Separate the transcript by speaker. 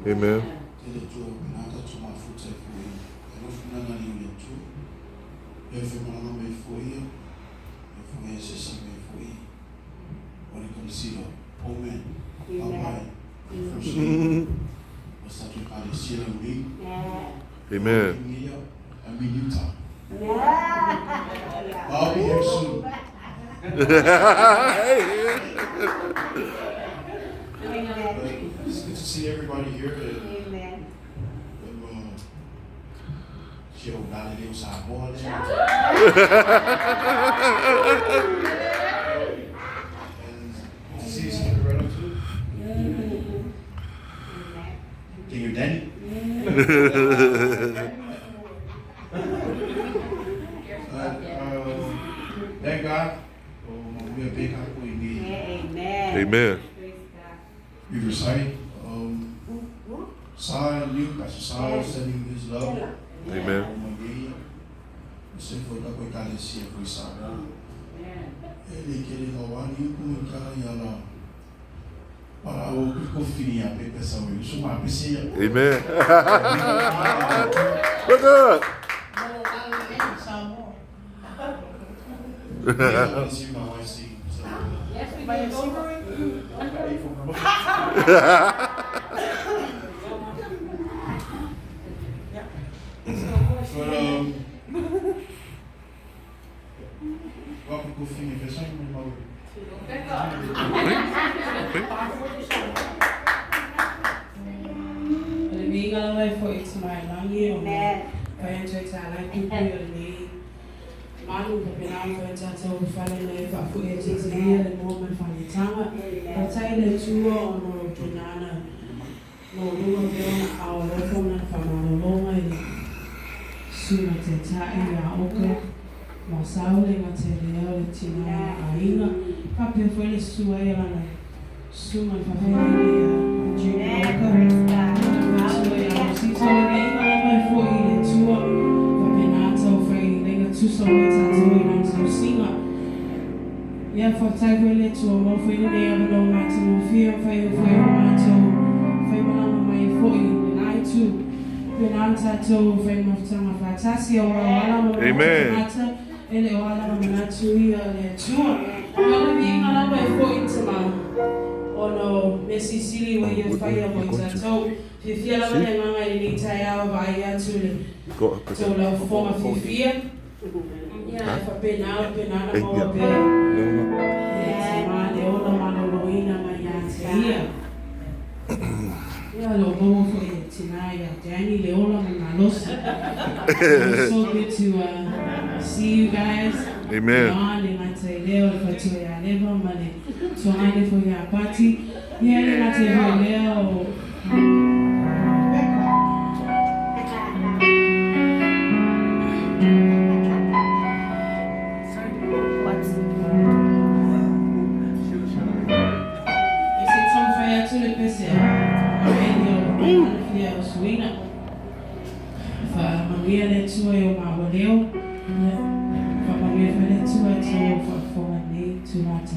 Speaker 1: Amen. Amen.
Speaker 2: I'll be here soon. It's good to see everybody here. Amen. And see Cinderella too. Can you daddy? Thank God. We are big happy.
Speaker 1: Amen.
Speaker 2: We recite Psalm, Pastor Psalm, sending his love.
Speaker 1: Amen. Amen. We're good.
Speaker 3: Yes, we
Speaker 2: welcome to Fini.
Speaker 4: Being away for it tonight, long year, man. I enjoy it. I like people here. Manu kapinang ko sa so fale na fa fu e tsi le mo me fa ni tama pa tsai le tuo no tunana no no no a o le fo na fa ma no mai su na te tsai ya o ko ma sa o le ma te le o le tina a ina pa pe fo le su e la na su ma fa fa ni ya ji o ko su e ya si so e ma mai fo i le tuo tu so so singa ya for tagwele to mo for ni ya no ma to mo fia fa ma to fa ma mai for ni na tu penanta to fa ma tama fa tasi o wala mo
Speaker 1: Amen.
Speaker 4: ele wala mo na tu ya le tu no bi ngala mai for intama ono mesisili wa ya fa ya mo to fia la ma nga ni ta ya va ya tu le to la forma fia. Yeah, for penal, mo pe. Ma le ona manoloina mayantia. Yeah, lo mo for tonight. Danny le ona malosa. So good to see you guys.
Speaker 1: Amen.
Speaker 4: Leo for to ya never money. So I for your party. Yeah, leo. Maria le tua e o maoleo. Maria le tua e o fa for me to not